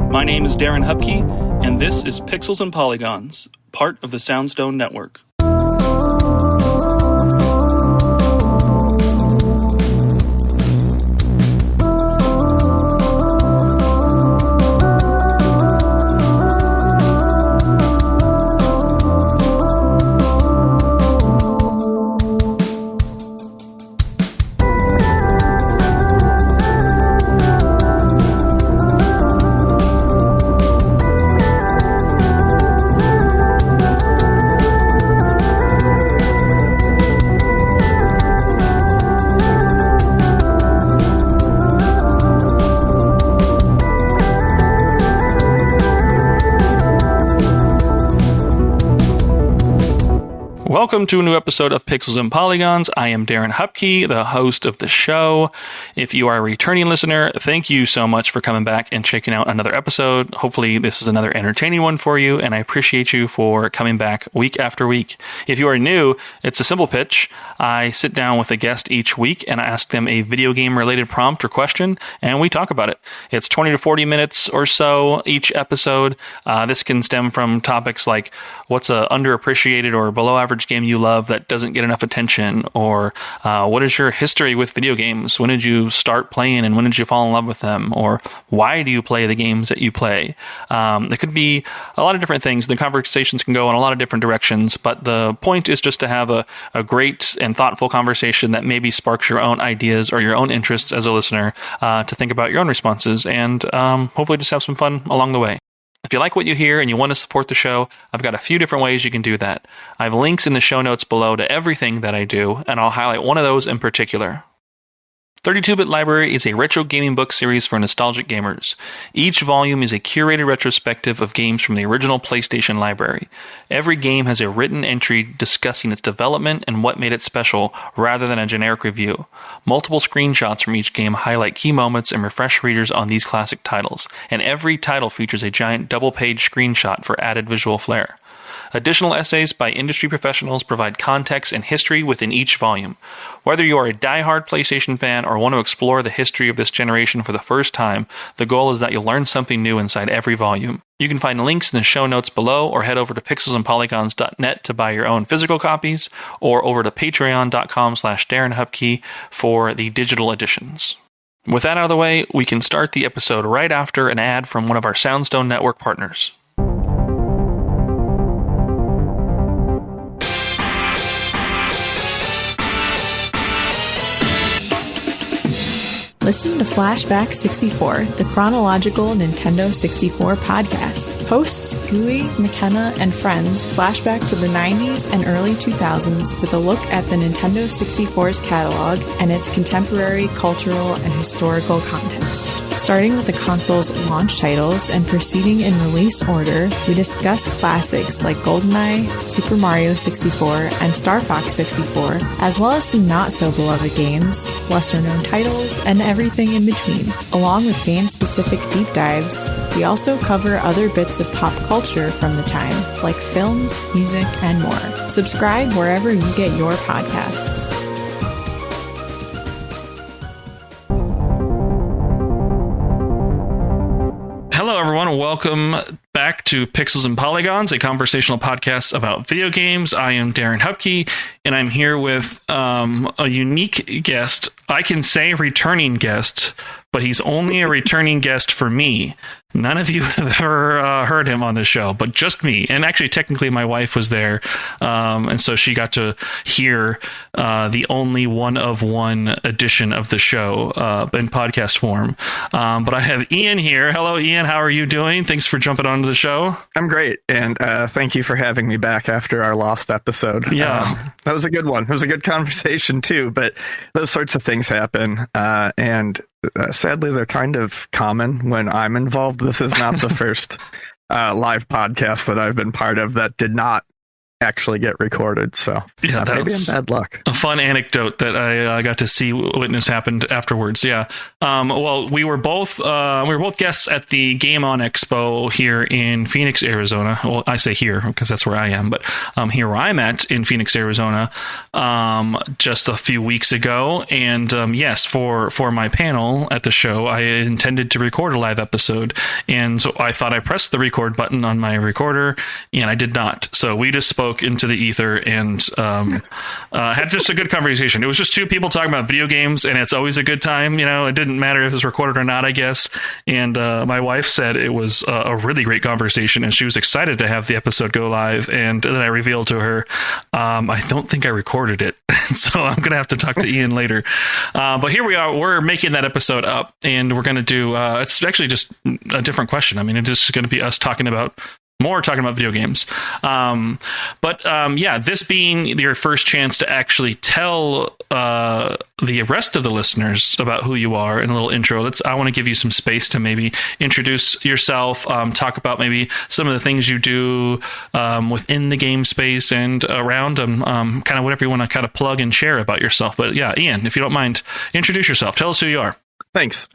My name is Darren Hupke, and this is Pixels and Polygons, part of the Soundstone Network. Welcome to a new episode of Pixels and Polygons. I am Darren Hupke, the host of the show. If you are a returning listener, thank you so much for coming back and checking out another episode. Hopefully this is another entertaining one for you, and I appreciate you for coming back week after week. If you are new, it's a simple pitch. I sit down with a guest each week and I ask them a video game related prompt or question, and we talk about it. It's 20 to 40 minutes or so each episode. This can stem from topics like what's a underappreciated or below average game you love that doesn't get enough attention, or what is your history with video games? When did you start playing and when did you fall in love with them? Or why do you play the games that you play? There could be a lot of different things. The conversations can go in a lot of different directions, but the point is just to have a great and thoughtful conversation that maybe sparks your own ideas or your own interests as a listener to think about your own responses, and hopefully just have some fun along the way. If you like what you hear and you want to support the show, I've got a few different ways you can do that. I have links in the show notes below to everything that I do, and I'll highlight one of those in particular. 32-Bit Library is a retro gaming book series for nostalgic gamers. Each volume is a curated retrospective of games from the original PlayStation library. Every game has a written entry discussing its development and what made it special, rather than a generic review. Multiple screenshots from each game highlight key moments and refresh readers on these classic titles, and every title features a giant double-page screenshot for added visual flair. Additional essays by industry professionals provide context and history within each volume. Whether you are a die-hard PlayStation fan or want to explore the history of this generation for the first time, the goal is that you'll learn something new inside every volume. You can find links in the show notes below, or head over to pixelsandpolygons.net to buy your own physical copies, or over to patreon.com/Darren Hupke for the digital editions. With that out of the way, we can start the episode right after an ad from one of our Soundstone Network partners. Listen to Flashback 64, the chronological Nintendo 64 podcast. Hosts Gooey, McKenna, and friends flashback to the 90s and early 2000s with a look at the Nintendo 64's catalog and its contemporary cultural and historical context. Starting with the console's launch titles and proceeding in release order, we discuss classics like GoldenEye, Super Mario 64, and Star Fox 64, as well as some not-so-beloved games, lesser-known titles, and everything in between. Along with game-specific deep dives, we also cover other bits of pop culture from the time, like films, music, and more. Subscribe wherever you get your podcasts. Hello, everyone. Welcome back to Pixels and Polygons, a conversational podcast about video games. I am Darren Hupke, and I'm here with a unique guest. I can say returning guest, but he's only a returning guest for me. None of you have ever heard him on the show, but just me. And actually, technically, my wife was there, and so she got to hear the only one-of-one edition of the show in podcast form. But I have Ian here. Hello, Ian. How are you doing? Thanks for jumping onto the show. I'm great, and thank you for having me back after our lost episode. Yeah. That was a good one. It was a good conversation, too, but those sorts of things happen, and sadly, they're kind of common when I'm involved. This is not the first live podcast that I've been part of that did not actually get recorded. So yeah, maybe I'm bad luck. A fun anecdote that I got to see witness happened afterwards. Yeah. Well, we were both guests at the Game On Expo here in Phoenix, Arizona. Well, I say here because that's where I am, but here where I'm at in Phoenix, Arizona, just a few weeks ago. And yes, for my panel at the show, I intended to record a live episode, and so I thought I pressed the record button on my recorder, and I did not. So we just spoke into the ether and had just a good conversation. It was just two people talking about video games, and it's always a good time. You know, it didn't matter if it was recorded or not, I guess. And my wife said it was a really great conversation, and she was excited to have the episode go live. And then I revealed to her, I don't think I recorded it, so I'm going to have to talk to Ian later. But here we are. We're making that episode up, and we're going to do. It's actually just a different question. I mean, it's just going to be us talking about video games. Yeah, this being your first chance to actually tell the rest of the listeners about who you are in a little intro, I want to give you some space to maybe introduce yourself, talk about maybe some of the things you do within the game space and around them, kind of whatever you want to kind of plug and share about yourself. But yeah, Ian, if you don't mind, introduce yourself. Tell us who you are. Thanks.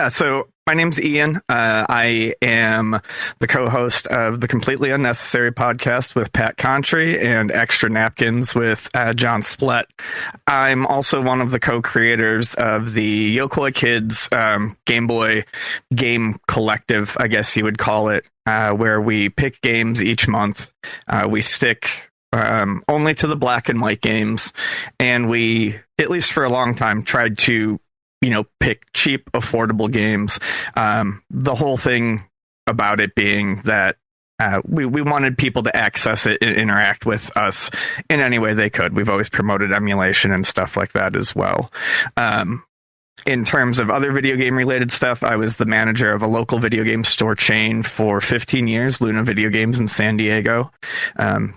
So my name's Ian. I am the co-host of the Completely Unnecessary podcast with Pat Contry and Extra Napkins with John Splett. I'm also one of the co-creators of the Yokoi Kids Game Boy game collective, I guess you would call it, where we pick games each month. We stick only to the black and white games, and we, at least for a long time, tried to pick cheap, affordable games. The whole thing about it being that we wanted people to access it and interact with us in any way they could. We've always promoted emulation and stuff like that as well. In terms of other video game related stuff, I was the manager of a local video game store chain for 15 years, Luna Video Games in San Diego.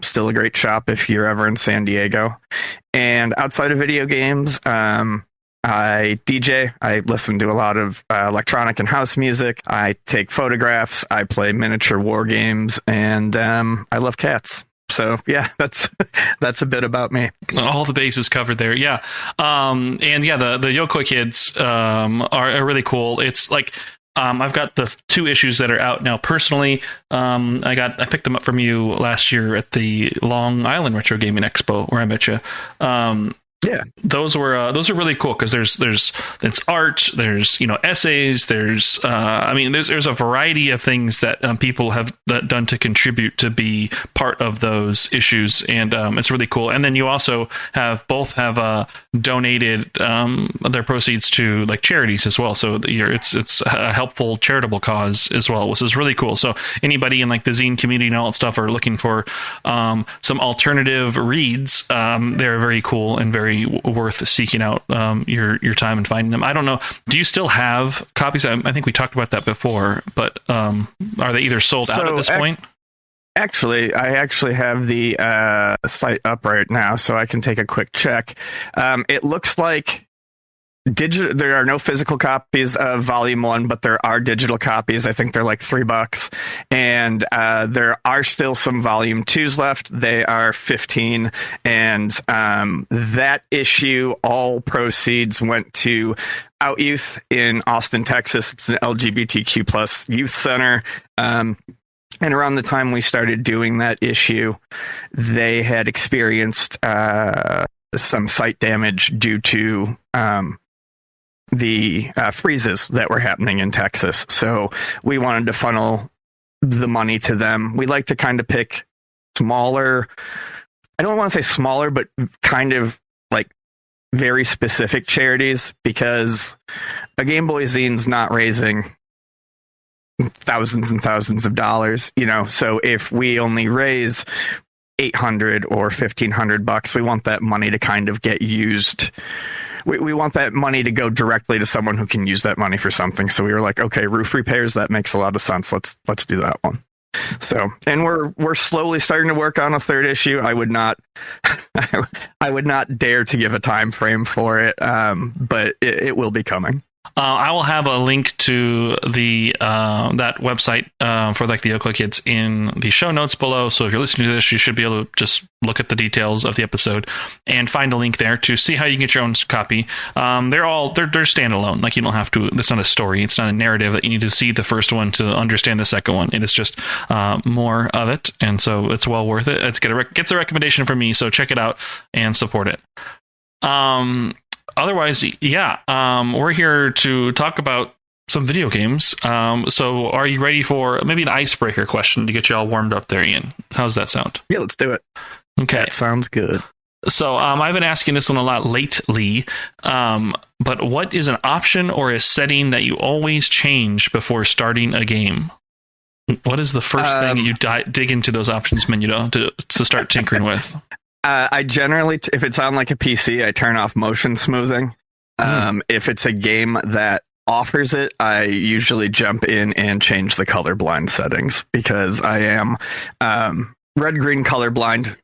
Still a great shop if you're ever in San Diego. And outside of video games, I DJ. I listen to a lot of electronic and house music. I take photographs. I play miniature war games, and I love cats. So yeah, that's a bit about me. All the bases covered there. Yeah, and yeah, the Yokoi Kids are really cool. It's like I've got the 2 issues that are out now. Personally, I picked them up from you last year at the Long Island Retro Gaming Expo where I met you. Yeah, those are really cool because there's art, there's essays, there's a variety of things that people have done to contribute to be part of those issues, and it's really cool. And then you also have donated their proceeds to like charities as well. So it's a helpful charitable cause as well, which is really cool. So anybody in like the zine community and all that stuff are looking for some alternative reads. They're very cool and very worth seeking out your time and finding them. I don't know. Do you still have copies? I think we talked about that before, but are they either sold out at this point? Actually, I have the site up right now, so I can take a quick check. It looks like there are no physical copies of Volume 1, but there are digital copies. I think they're like $3. And there are still some Volume 2s left. They are 15. And that issue, all proceeds went to Out Youth in Austin, Texas. It's an LGBTQ plus youth center. And around the time we started doing that issue, they had experienced some site damage due to the freezes that were happening in Texas. So we wanted to funnel the money to them. We like to kind of pick smaller, I don't want to say smaller, but kind of like very specific charities, because a Game Boy zine's not raising thousands and thousands of dollars, so if we only raise $800 or $1,500, we want that money to kind of get used. We want that money to go directly to someone who can use that money for something. So we were like, okay, roof repairs, that makes a lot of sense. Let's do that one. So, and we're slowly starting to work on a 3rd issue. I would not dare to give a time frame for it, but it will be coming. I will have a link to the that website for like the Yokoi kids in the show notes below. So if you're listening to this, you should be able to just look at the details of the episode and find a link there to see how you can get your own copy. They're standalone. Like, you don't have to. It's not a story. It's not a narrative that you need to see the first one to understand the second one. It is just more of it, and so it's well worth it. Gets a recommendation from me. So check it out and support it. Otherwise, we're here to talk about some video games. So are you ready for maybe an icebreaker question to get you all warmed up there, Ian? How's that sound? Yeah, let's do it. Okay. That sounds good. So I've been asking this one a lot lately, but what is an option or a setting that you always change before starting a game? What is the first thing that you dig into those options menu to start tinkering with? I generally, if it's on like a PC, I turn off motion smoothing. If it's a game that offers it, I usually jump in and change the colorblind settings, because I am red-green colorblind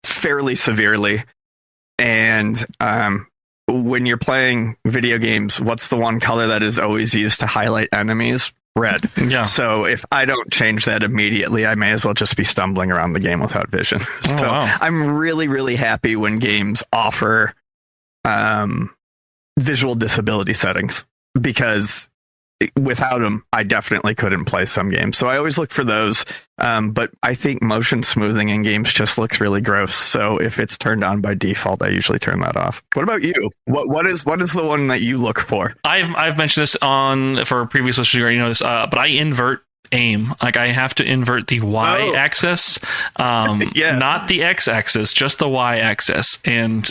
fairly severely. And when you're playing video games, what's the one color that is always used to highlight enemies? Red. Yeah. So if I don't change that immediately, I may as well just be stumbling around the game without vision. Wow. I'm really, really happy when games offer visual disability settings, because without them, I definitely couldn't play some games. So I always look for those. But I think motion smoothing in games just looks really gross. So if it's turned on by default, I usually turn that off. What about you? What is the one that you look for? I've mentioned this for previous listeners, you already know this, but I invert aim. Like, I have to invert the y-axis, not the x-axis, just the y-axis. And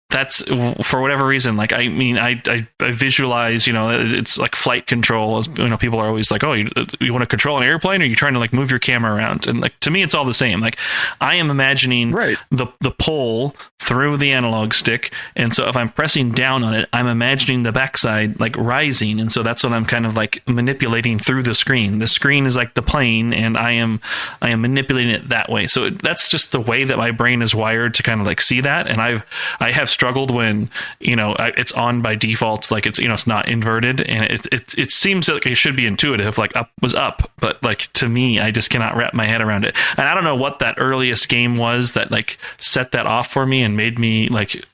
that's for whatever reason. Like, I mean, I visualize, it's like flight control. As people are always like, oh, you want to control an airplane, or are you trying to like move your camera around? And like, to me, it's all the same. Like, I am imagining the pull through the analog stick, and so if I'm pressing down on it, I'm imagining the backside like rising, and so that's what I'm kind of like manipulating through the screen. The screen is like the plane, and I am manipulating it that way. So that's just the way that my brain is wired to kind of like see that. And I have struggled when it's on by default, like it's not inverted, and it seems like it should be intuitive, like up was up, but like, to me, I just cannot wrap my head around it. And I don't know what that earliest game was that like set that off for me and made me like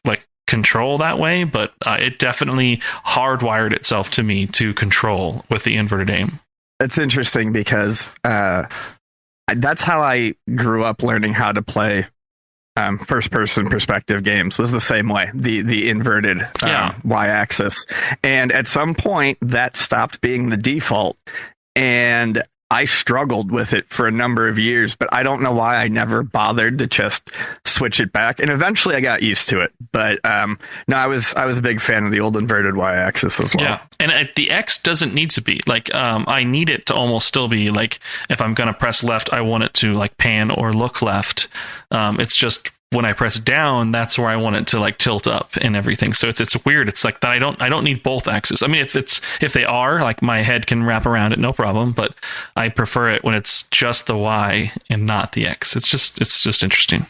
control that way, but it definitely hardwired itself to me to control with the inverted aim. That's interesting, because that's how I grew up learning how to play first-person perspective games. Was the same way, the inverted y-axis. And at some point, that stopped being the default, and I struggled with it for a number of years, but I don't know why I never bothered to just switch it back. And eventually I got used to it. But no, I was a big fan of the old inverted y-axis as well. Yeah, and the X doesn't need to be. Like, I need it to almost still be like, if I'm going to press left, I want it to like pan or look left. It's just, when I press down, that's where I want it to like tilt up and everything. So it's weird. It's like that. I don't need both axes. I mean, if they are, like, my head can wrap around it, no problem. But I prefer it when it's just the Y and not the X. It's just interesting.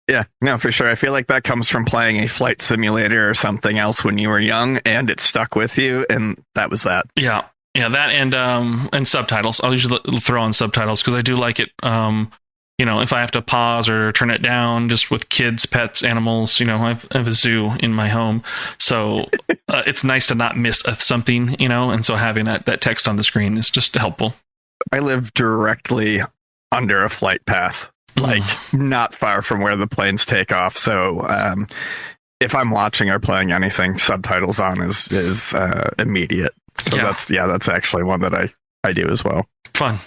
Yeah, no, for sure. I feel like that comes from playing a flight simulator or something else when you were young, and it stuck with you, and that was that. Yeah, that and subtitles. I'll usually throw on subtitles because I do like it. If I have to pause or turn it down, just with kids, pets, animals, I have a zoo in my home. So it's nice to not miss something, and so having that text on the screen is just helpful. I live directly under a flight path, like not far from where the planes take off. So if I'm watching or playing anything, subtitles on is immediate. So that's actually one that I do as well. Fun.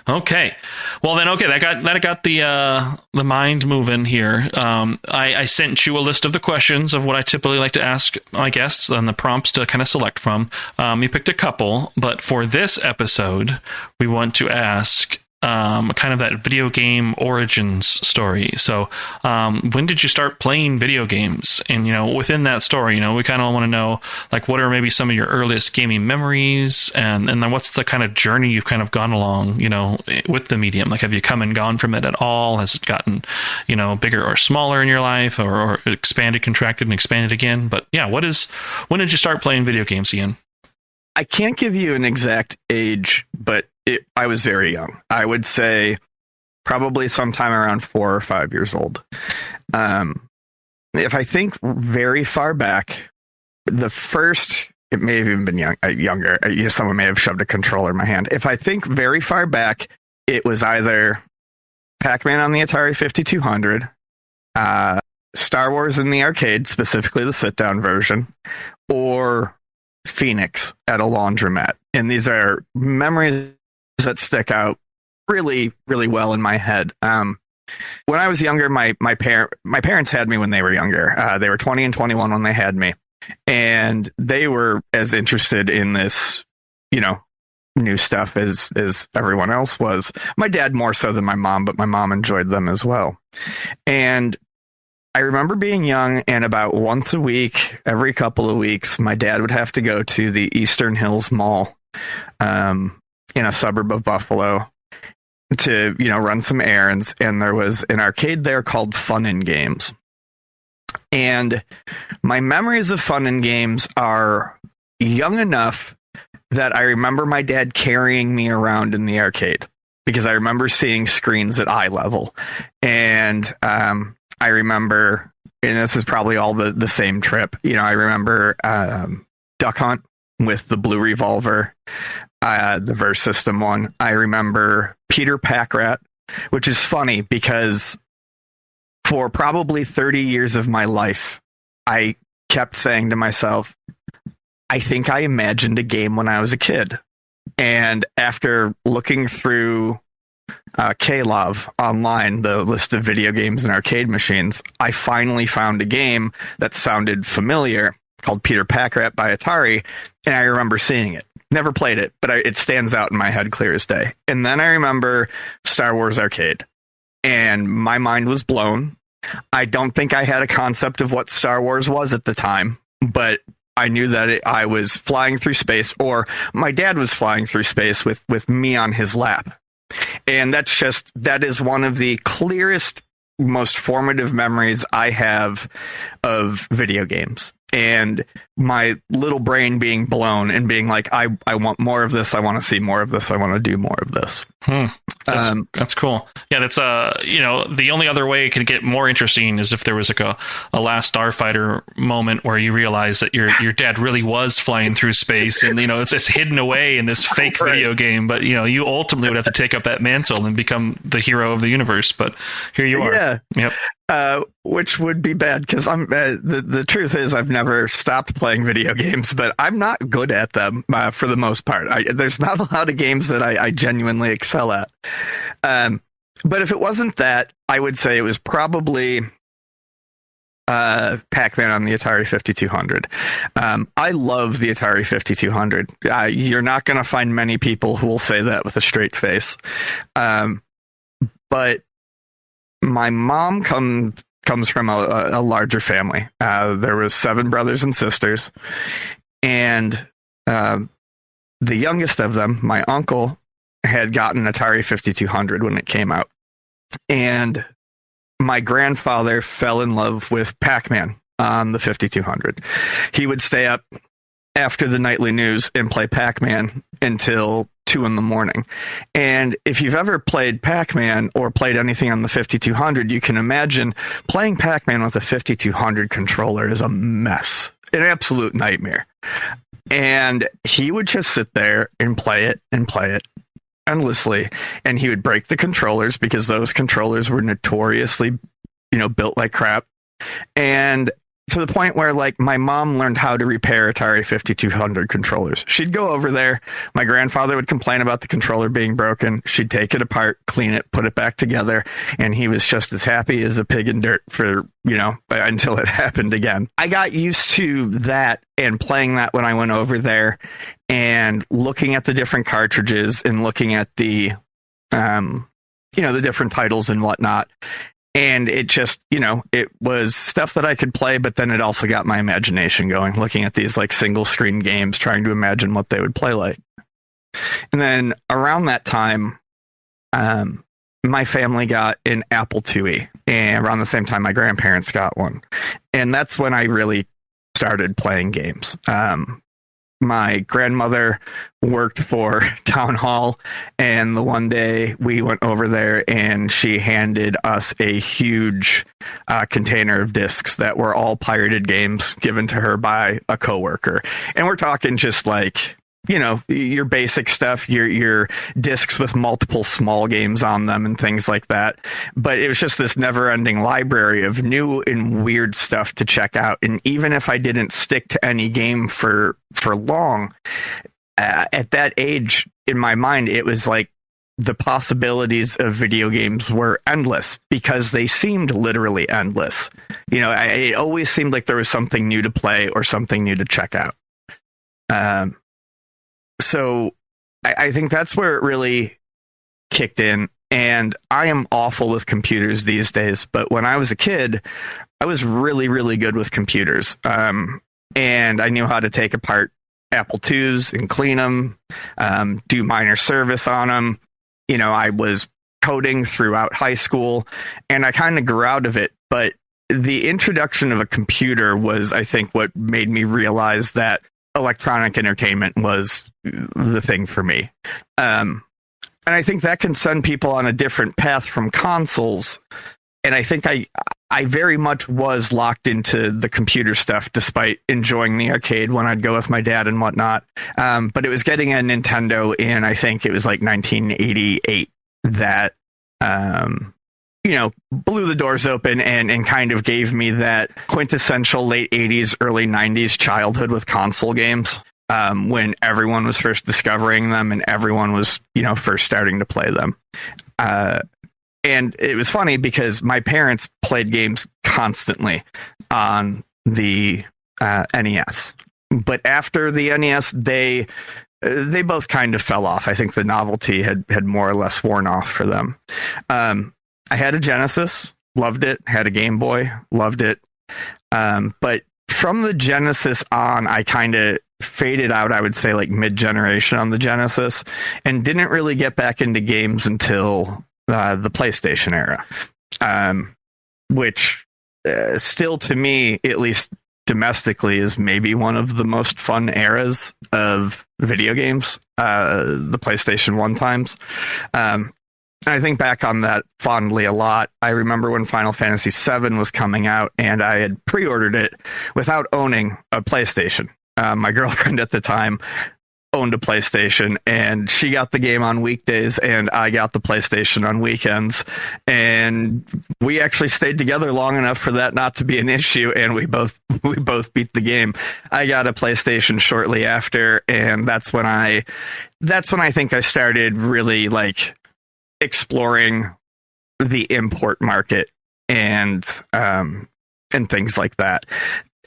Okay. Well then, that got the mind moving here. I sent you a list of the questions of what I typically like to ask my guests and the prompts to kind of select from. You picked a couple, but for this episode, we want to ask, kind of that video game origins story. So when did you start playing video games? And, within that story, we kind of want to know, like, what are maybe some of your earliest gaming memories? And then what's the kind of journey you've kind of gone along, with the medium? Like, have you come and gone from it at all? Has it gotten, bigger or smaller in your life, or expanded, contracted, and expanded again? But yeah, when did you start playing video games, Ian? I can't give you an exact age, but I was very young. I would say probably sometime around 4 or 5 years old. If I think very far back, it may have even been younger. Someone may have shoved a controller in my hand. If I think very far back, it was either Pac-Man on the Atari 5200, Star Wars in the arcade, specifically the sit-down version, or Phoenix at a laundromat. And these are memories that stick out really, really well in my head. When I was younger, my parents had me when they were younger. They were 20 and 21 when they had me. And they were as interested in this, new stuff as everyone else was. My dad more so than my mom, but my mom enjoyed them as well. And I remember being young, and about once a week, every couple of weeks, my dad would have to go to the Eastern Hills Mall in a suburb of Buffalo to, run some errands. And there was an arcade there called Fun and Games. And my memories of Fun and Games are young enough that I remember my dad carrying me around in the arcade, because I remember seeing screens at eye level. And I remember, and this is probably all the same trip, I remember Duck Hunt with the blue revolver, the Verse System one. I remember Peter Pack-Rat, which is funny because for probably 30 years of my life, I kept saying to myself, I think I imagined a game when I was a kid. And after looking through KLOV online, the list of video games and arcade machines, I finally found a game that sounded familiar called Peter Pack-Rat by Atari, and I remember seeing it. Never played it, but it stands out in my head clear as day. And then I remember Star Wars Arcade, and my mind was blown. I don't think I had a concept of what Star Wars was at the time, but I knew that I was flying through space, or my dad was flying through space with me on his lap. And that is one of the clearest, most formative memories I have of video games. And my little brain being blown and being like, I want more of this. I want to see more of this. I want to do more of this. That's cool. Yeah, that's the only other way it could get more interesting is if there was like a Last Starfighter moment where you realize that your dad really was flying through space, and it's hidden away in this fake video game. But you ultimately would have to take up that mantle and become the hero of the universe. But here you are. Yeah. Yep. Which would be bad because I'm the truth is I've never stopped playing video games, but I'm not good at them for the most part. There's not a lot of games that I genuinely excel at. But if it wasn't that, I would say it was probably Pac-Man on the Atari 5200. I love the Atari 5200. You're not going to find many people who will say that with a straight face. But my mom comes from a larger family. There was 7 brothers and sisters, and the youngest of them, my uncle, had gotten Atari 5200 when it came out. And my grandfather fell in love with Pac-Man on the 5200. He would stay up after the nightly news and play Pac-Man until 2 a.m. And if you've ever played Pac-Man or played anything on the 5200, you can imagine playing Pac-Man with a 5200 controller is a mess, an absolute nightmare. And he would just sit there and play it endlessly. And he would break the controllers because those controllers were notoriously, built like crap. And to the point where, like, my mom learned how to repair Atari 5200 controllers. She'd go over there. My grandfather would complain about the controller being broken. She'd take it apart, clean it, put it back together. And he was just as happy as a pig in dirt for, until it happened again. I got used to that and playing that when I went over there and looking at the different cartridges and looking at the the different titles and whatnot. And it just, it was stuff that I could play, but then it also got my imagination going, looking at these like single screen games, trying to imagine what they would play like. And then around that time, my family got an Apple IIe, and around the same time my grandparents got one. And that's when I really started playing games. My grandmother worked for Town Hall, and the one day we went over there and she handed us a huge container of discs that were all pirated games given to her by a coworker. And we're talking just like, your basic stuff, your discs with multiple small games on them and things like that. But it was just this never-ending library of new and weird stuff to check out. And even if I didn't stick to any game for long, at that age, in my mind, it was like the possibilities of video games were endless because they seemed literally endless. It always seemed like there was something new to play or something new to check out. So I think that's where it really kicked in. And I am awful with computers these days. But when I was a kid, I was really, really good with computers. And I knew how to take apart Apple IIs and clean them, do minor service on them. I was coding throughout high school, and I kind of grew out of it. But the introduction of a computer was, I think, what made me realize that electronic entertainment was the thing for me. And I think that can send people on a different path from consoles. And I think I very much was locked into the computer stuff, despite enjoying the arcade when I'd go with my dad and whatnot. But it was getting a Nintendo in, I think it was like 1988, that, blew the doors open and kind of gave me that quintessential late 80s, early 90s childhood with console games, when everyone was first discovering them and everyone was, first starting to play them. And it was funny because my parents played games constantly on the NES. But after the NES, they both kind of fell off. I think the novelty had more or less worn off for them. I had a Genesis, loved it. Had a Game Boy, loved it. But from the Genesis on, I kind of faded out, I would say, like mid-generation on the Genesis, and didn't really get back into games until the PlayStation era, which still, to me, at least domestically, is maybe one of the most fun eras of video games, the PlayStation 1 times. And I think back on that fondly a lot. I remember when Final Fantasy VII was coming out, and I had pre-ordered it without owning a PlayStation. My girlfriend at the time owned a PlayStation, and she got the game on weekdays, and I got the PlayStation on weekends. And we actually stayed together long enough for that not to be an issue, and we both beat the game. I got a PlayStation shortly after, and that's when I think I started really like exploring the import market and things like that.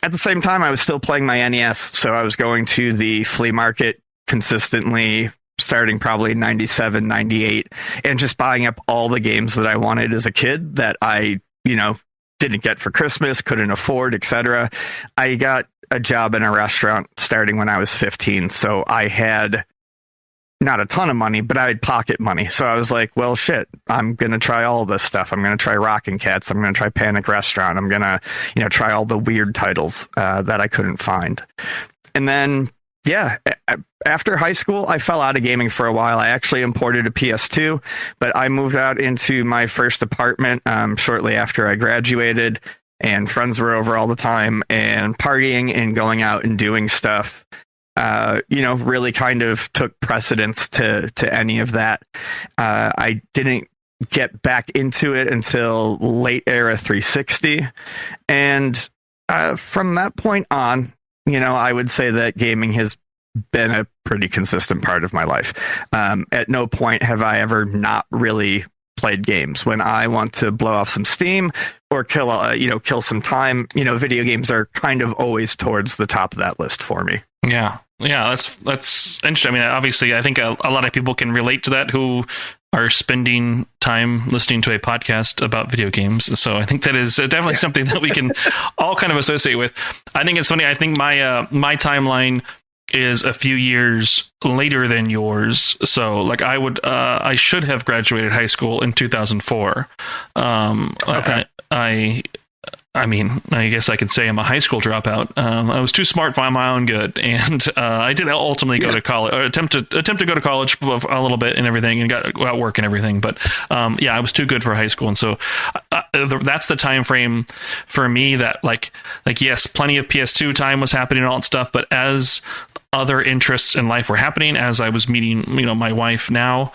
At the same time, I was still playing my NES, so I was going to the flea market consistently, starting probably 97, 98, and just buying up all the games that I wanted as a kid that I, didn't get for Christmas, couldn't afford, etc. I got a job in a restaurant starting when I was 15, so I had not a ton of money, but I had pocket money. So I was like, well, shit, I'm going to try all this stuff. I'm going to try Rockin' Cats. I'm going to try Panic Restaurant. I'm going to, try all the weird titles that I couldn't find. And then, after high school, I fell out of gaming for a while. I actually imported a PS2, but I moved out into my first apartment shortly after I graduated, and friends were over all the time, and partying and going out and doing stuff really kind of took precedence to any of that. I didn't get back into it until late era 360. And from that point on, I would say that gaming has been a pretty consistent part of my life. At no point have I ever not really played games. When I want to blow off some steam or kill some time, video games are kind of always towards the top of that list for me. Yeah, that's interesting. I mean, obviously, I think a lot of people can relate to that who are spending time listening to a podcast about video games. So I think that is definitely something that we can all kind of associate with. I think it's funny. I think my timeline is a few years later than yours. So like I should have graduated high school in 2004. Okay. I mean, I guess I could say I'm a high school dropout. I was too smart for my own good, and I did ultimately go to college, or attempt to go to college a little bit and everything, and got work and everything. But I was too good for high school, and so that's the time frame for me that like yes, plenty of PS2 time was happening and all that stuff, but as other interests in life were happening, as I was meeting, my wife now.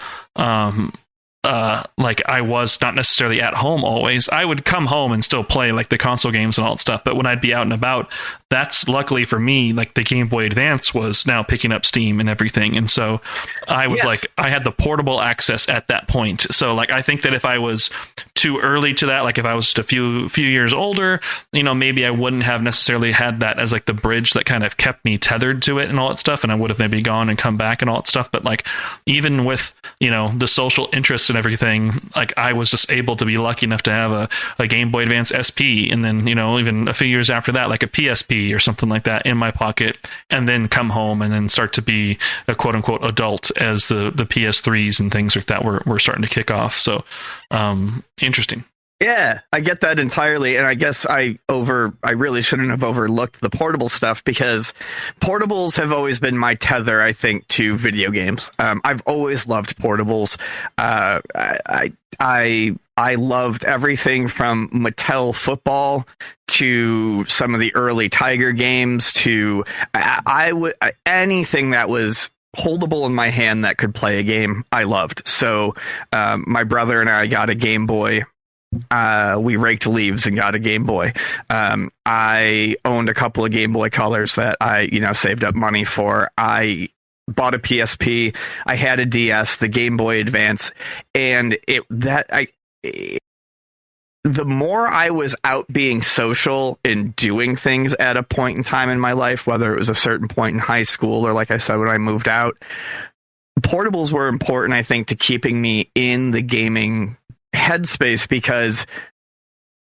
Like I was not necessarily at home always. I would come home and still play like the console games and all that stuff. But when I'd be out and about, that's luckily for me, like the Game Boy Advance was now picking up steam and everything. And so I was I had the portable access at that point. So like, I think that if I was too early to that, like if I was just a few years older, maybe I wouldn't have necessarily had that as like the bridge that kind of kept me tethered to it and all that stuff. And I would have maybe gone and come back and all that stuff. But like, even with, the social interests and everything, like I was just able to be lucky enough to have a Game Boy Advance SP, and then even a few years after that, like a PSP or something like that in my pocket, and then come home and then start to be a quote unquote adult as the PS3s and things like that were starting to kick off. So interesting. Yeah, I get that entirely. And I guess I really shouldn't have overlooked the portable stuff, because portables have always been my tether, I think, to video games. I've always loved portables. I loved everything from Mattel football to some of the early Tiger games to anything that was holdable in my hand that could play a game, I loved. So my brother and I got a Game Boy. We raked leaves and got a Game Boy. I owned a couple of Game Boy Colors that I, saved up money for. I bought a PSP. I had a DS, the Game Boy Advance, and the more I was out being social and doing things at a point in time in my life, whether it was a certain point in high school or, like I said, when I moved out, portables were important, I think, to keeping me in the gaming headspace, because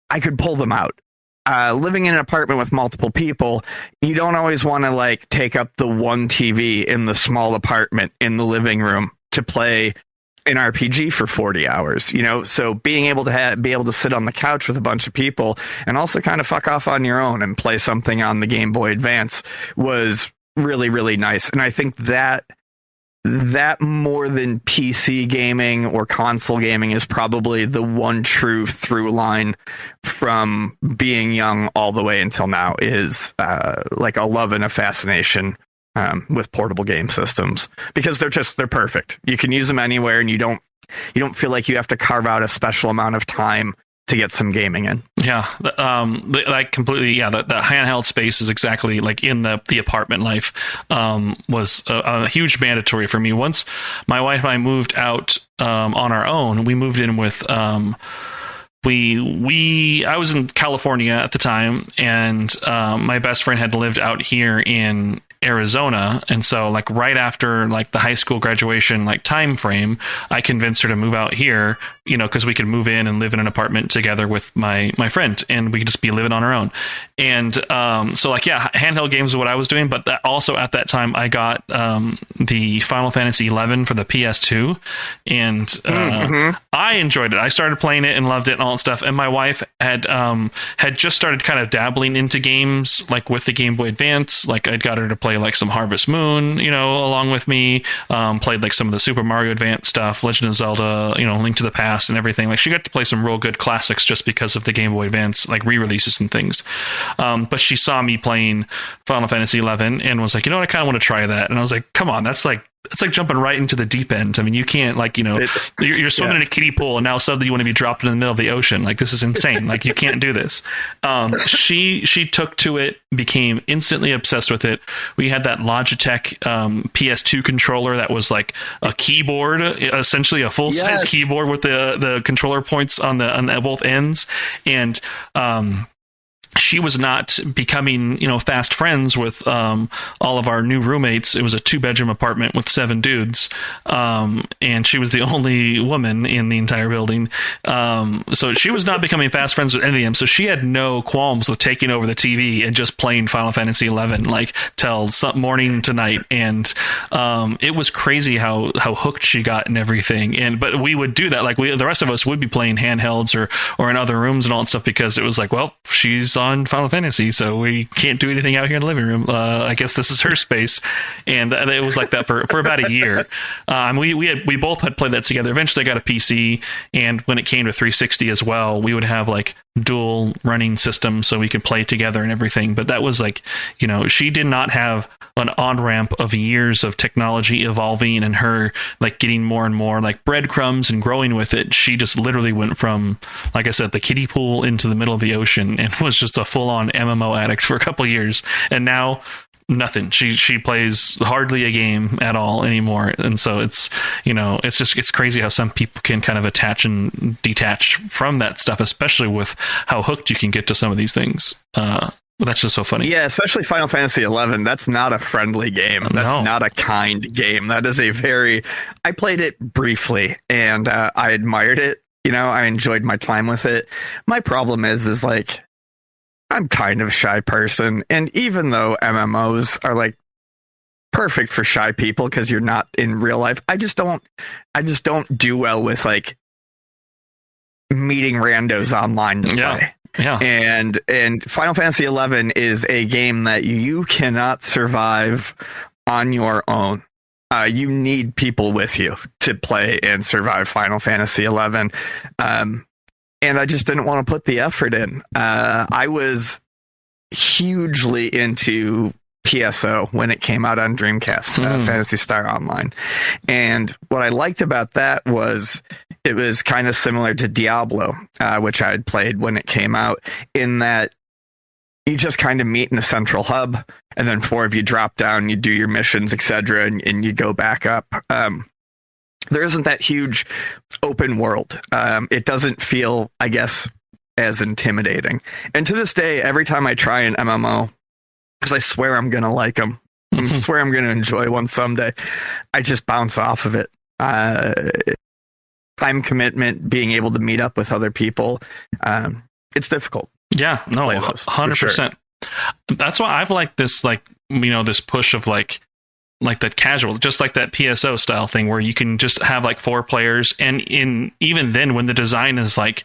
I could pull them out. Living in an apartment with multiple people, you don't always want to like take up the one TV in the small apartment in the living room to play an RPG for 40 hours, so being able to sit on the couch with a bunch of people and also kind of fuck off on your own and play something on the Game Boy Advance was really, really nice. And I think that more than PC gaming or console gaming is probably the one true through line from being young all the way until now is like a love and a fascination with portable game systems, because they're perfect. You can use them anywhere, and you don't feel like you have to carve out a special amount of time to get some gaming in. Yeah, like completely. Yeah, the handheld space is exactly like in the apartment life was a huge mandatory for me. Once my wife and I moved out on our own, we moved in with I was in California at the time, and my best friend had lived out here in Arizona, and so like right after like the high school graduation like time frame, I convinced her to move out here, because we could move in and live in an apartment together with my friend, and we could just be living on our own. And so like handheld games is what I was doing, but also at that time I got the Final Fantasy 11 for the PS2, and I enjoyed it. I started playing it and loved it and all that stuff. And my wife had just started kind of dabbling into games like with the Game Boy Advance. Like I'd got her to play like some Harvest Moon, along with me. Played like some of the Super Mario Advance stuff, Legend of Zelda, Link to the Past and everything. Like she got to play some real good classics just because of the Game Boy Advance like re-releases and things. But she saw me playing Final Fantasy 11 and was like, I kind of want to try that. And I was like, come on, it's like jumping right into the deep end. I mean, you can't you're swimming in a kiddie pool and now suddenly you want to be dropped in the middle of the ocean. Like this is insane. Like you can't do this. She took to it, became instantly obsessed with it. We had that Logitech PS2 controller that was like a keyboard, essentially a full size keyboard with the controller points on both ends. And she was not becoming, fast friends with all of our new roommates. It was a 2-bedroom apartment with 7 dudes, and she was the only woman in the entire building. So she was not becoming fast friends with any of them. So she had no qualms with taking over the TV and just playing Final Fantasy XI like till morning to night. And it was crazy how hooked she got and everything. But we would do that, like the rest of us would be playing handhelds or in other rooms and all that stuff, because it was like, well, she's on Final Fantasy, so we can't do anything out here in the living room. I guess this is her space, and it was like that for about a year. We both had played that together. Eventually, I got a PC, and when it came to 360 as well, we would have like dual running systems so we could play together and everything. But that was like, she did not have an on-ramp of years of technology evolving and her like getting more and more like breadcrumbs and growing with it. She just literally went from, like I said, the kiddie pool into the middle of the ocean and was just a full-on MMO addict for a couple of years. And now nothing. She plays hardly a game at all anymore. And so it's crazy how some people can kind of attach and detach from that stuff, especially with how hooked you can get to some of these things. But that's just so funny. Yeah, especially Final Fantasy XI. That's not a friendly game. That's not a kind game. That is I played it briefly and I admired it. I enjoyed my time with it. My problem is like, I'm kind of a shy person. And even though MMOs are like perfect for shy people because you're not in real life, I just don't do well with like meeting randos online to play. Yeah. And Final Fantasy XI is a game that you cannot survive on your own. You need people with you to play and survive Final Fantasy XI. And I just didn't want to put the effort in. I was hugely into PSO when it came out on Dreamcast, Phantasy Star Online. And what I liked about that was it was kind of similar to Diablo, which I had played when it came out, in that you just kind of meet in a central hub, and then 4 of you drop down, you do your missions, etc., and you go back up. There isn't that huge open world. It doesn't feel, I guess, as intimidating. And to this day, every time I try an MMO, because I swear I'm going to like them, I swear I'm going to enjoy one someday, I just bounce off of it. Time commitment, being able to meet up with other people, it's difficult. Yeah, no, 100%. Sure. That's why I've liked this, this push of like that casual, just like that PSO style thing where you can just have like 4 players. And even then, when the design is like,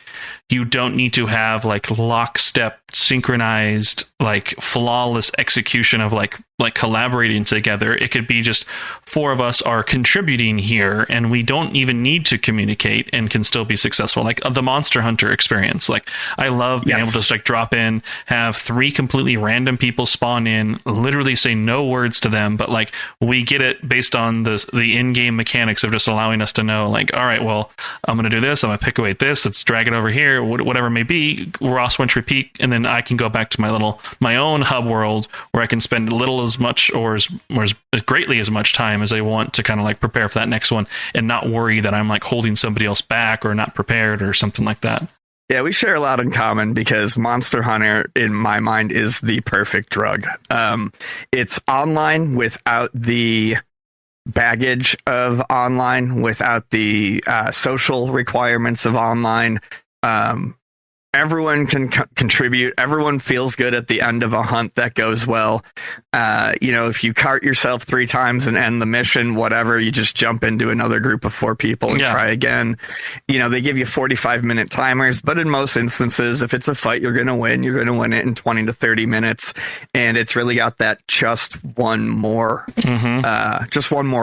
you don't need to have like lockstep synchronized, like flawless execution of like collaborating together. It could be just 4 of us are contributing here and we don't even need to communicate and can still be successful. Like the Monster Hunter experience. Like I love being able to just like drop in, have 3 completely random people spawn in, literally say no words to them, but like we get it based on the in-game mechanics of just allowing us to know, like, all right, well, I'm going to do this. I'm going to pick away this. Let's drag it over here, whatever it may be. Raw switch repeat. And then I can go back to my own hub world where I can spend a little as much or as greatly as much time as I want to kind of like prepare for that next one and not worry that I'm like holding somebody else back or not prepared or something like that. Yeah, we share a lot in common because Monster Hunter, in my mind, is the perfect drug. It's online without the baggage of online, without the social requirements of online. Everyone can contribute. Everyone feels good at the end of a hunt that goes well. If you cart yourself 3 times and end the mission, whatever, you just jump into another group of 4 people and try again. They give you 45-minute timers, but in most instances, if it's a fight, you're going to win. You're going to win it in 20 to 30 minutes. And it's really got that just one more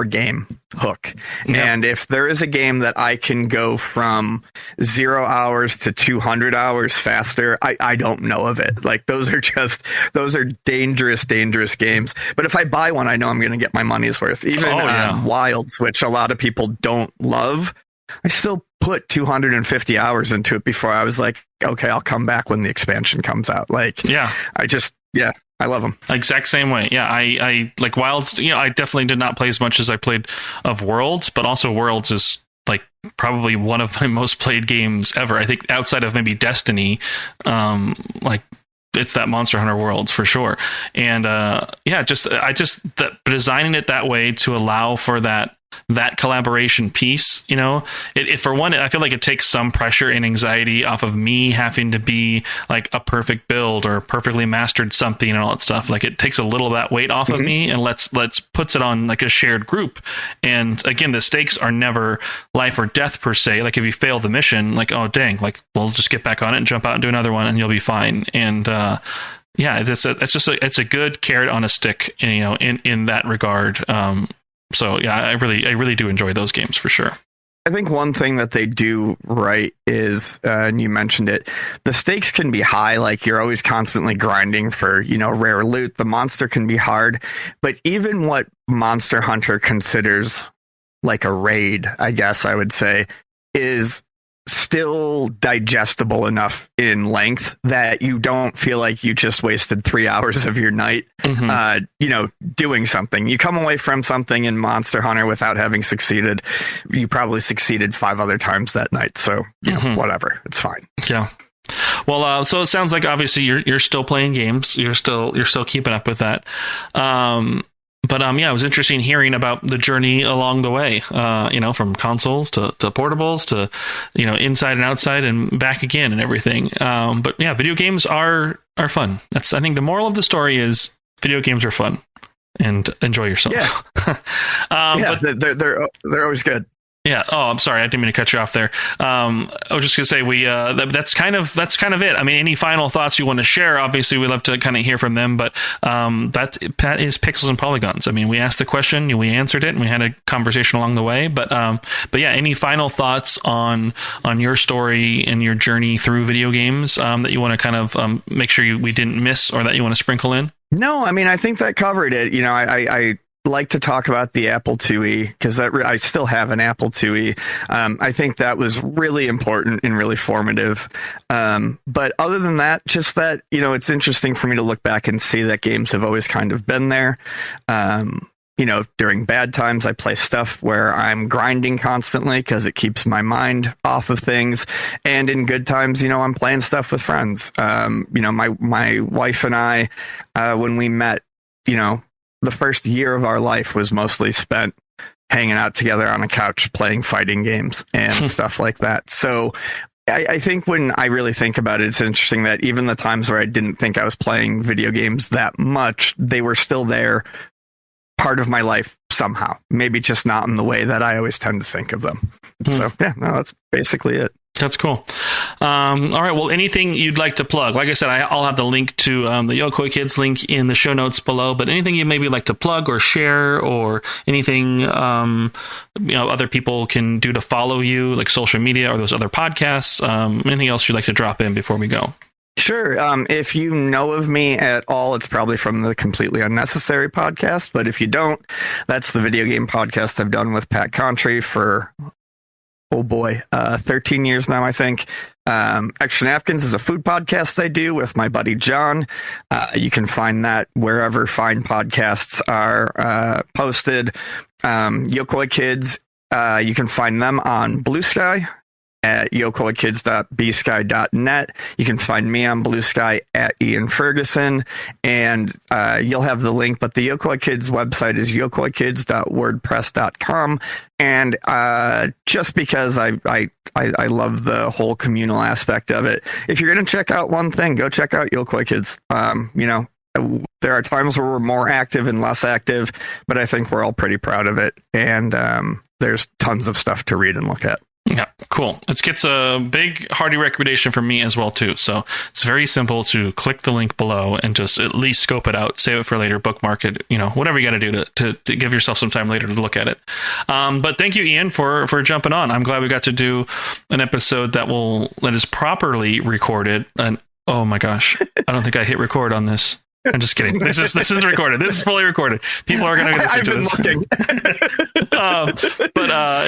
game hook. Yep. And if there is a game that I can go from 0 hours to 200 hours faster, I don't know of it. Like those are dangerous games. But if I buy one, I know I'm going to get my money's worth. Even Wilds, which a lot of people don't love, I still put 250 hours into it before I was like, okay, I'll come back when the expansion comes out. I love them. Exact same way. Yeah, I like Wilds. I definitely did not play as much as I played of Worlds, but also Worlds is like probably one of my most played games ever. I think outside of maybe Destiny, like it's that Monster Hunter Worlds for sure. And designing it that way to allow for that collaboration piece, it for one, I feel like it takes some pressure and anxiety off of me having to be like a perfect build or perfectly mastered something and all that stuff. Like it takes a little of that weight off of me and let's puts it on like a shared group. And again, the stakes are never life or death per se. Like if you fail the mission, like, oh dang, like we'll just get back on it and jump out and do another one and you'll be fine. And it's a good carrot on a stick, in that regard. So yeah, I really do enjoy those games for sure. I think one thing that they do right is, and you mentioned it, the stakes can be high. Like you're always constantly grinding for, rare loot. The monster can be hard, but even what Monster Hunter considers like a raid, I guess I would say, is still digestible enough in length that you don't feel like you just wasted 3 hours of your night, doing something. You come away from something in Monster Hunter without having succeeded. You probably succeeded 5 other times that night. So, whatever, it's fine. Yeah. Well, so it sounds like obviously you're still playing games. You're still keeping up with that. But it was interesting hearing about the journey along the way, from consoles to portables to, inside and outside and back again and everything. But yeah, video games are fun. I think the moral of the story is video games are fun and enjoy yourself. Yeah. But they're always good. Yeah. Oh, I'm sorry. I didn't mean to cut you off there. I was just gonna say that's kind of it. I mean, any final thoughts you want to share? Obviously, we love to kind of hear from them. But that is Pixels and Polygons. I mean, we asked the question, we answered it, and we had a conversation along the way. But yeah, any final thoughts on your story and your journey through video games that you want to kind of make sure we didn't miss or that you want to sprinkle in? No, I mean, I think that covered it. I like to talk about the Apple IIe because I still have an Apple IIe. I think that was really important and really formative. But other than that, just that, it's interesting for me to look back and see that games have always kind of been there. During bad times, I play stuff where I'm grinding constantly because it keeps my mind off of things. And in good times, I'm playing stuff with friends. My wife and I, when we met, the first year of our life was mostly spent hanging out together on a couch, playing fighting games and stuff like that. So I think when I really think about it, it's interesting that even the times where I didn't think I was playing video games that much, they were still there, part of my life somehow, maybe just not in the way that I always tend to think of them. So yeah, no, that's basically it. That's cool. All right. Well, anything you'd like to plug? Like I said, I'll have the link to the Yokoi Kids link in the show notes below. But anything you maybe like to plug or share, or anything other people can do to follow you, like social media or those other podcasts. Anything else you'd like to drop in before we go? Sure. If you know of me at all, it's probably from the Completely Unnecessary podcast. But if you don't, that's the video game podcast I've done with Pat Contry for 13 years now, I think. Extra Napkins is a food podcast I do with my buddy John. You can find that wherever fine podcasts are posted. Yokoi Kids, you can find them on Blue Sky at yokoikids.bsky.net. You can find me on Blue Sky at Ian Ferguson, and you'll have the link, but the Yokoi Kids website is yokoikids.wordpress.com. And just because I love the whole communal aspect of it, if you're going to check out one thing, go check out Yokoi Kids. There are times where we're more active and less active, but I think we're all pretty proud of it. And there's tons of stuff to read and look at. Yeah, cool. It gets a big, hearty recommendation from me as well, too. So it's very simple to click the link below and just at least scope it out, save it for later, bookmark it, whatever you got to do to give yourself some time later to look at it. But thank you, Ian, for jumping on. I'm glad we got to do an episode that is properly recorded. And oh my gosh, I don't think I hit record on this. I'm just kidding. This is recorded. This is fully recorded. People are going to listen to this.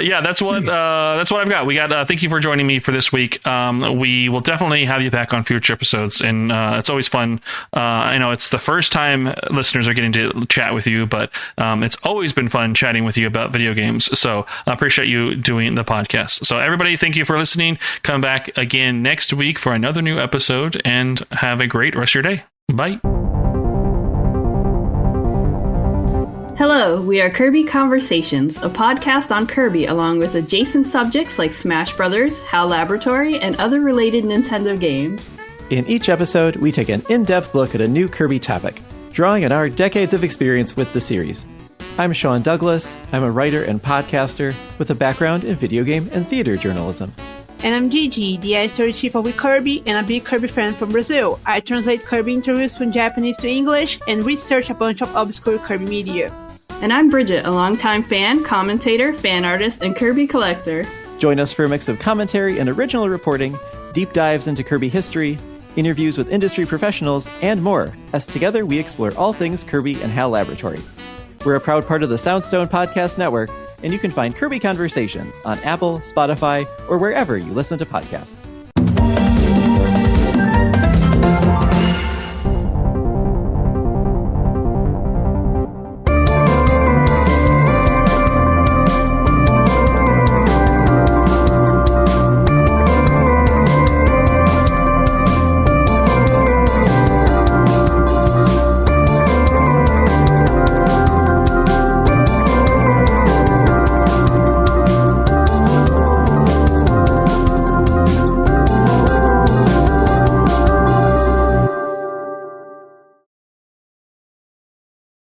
Yeah, that's what I've got. We got. Thank you for joining me for this week. We will definitely have you back on future episodes, and it's always fun. I know it's the first time listeners are getting to chat with you, but it's always been fun chatting with you about video games. So I appreciate you doing the podcast. So everybody, thank you for listening. Come back again next week for another new episode, and have a great rest of your day. Bye. Hello, we are Kirby Conversations, a podcast on Kirby along with adjacent subjects like Smash Brothers, HAL Laboratory, and other related Nintendo games. In each episode, we take an in-depth look at a new Kirby topic, drawing on our decades of experience with the series. I'm Sean Douglas. I'm a writer and podcaster with a background in video game and theater journalism. And I'm Gigi, the editor-in-chief of Kirby and a big Kirby fan from Brazil. I translate Kirby interviews from Japanese to English and research a bunch of obscure Kirby media. And I'm Bridget, a longtime fan, commentator, fan artist, and Kirby collector. Join us for a mix of commentary and original reporting, deep dives into Kirby history, interviews with industry professionals, and more, as together we explore all things Kirby and HAL Laboratory. We're a proud part of the Soundstone Podcast Network, and you can find Kirby Conversations on Apple, Spotify, or wherever you listen to podcasts.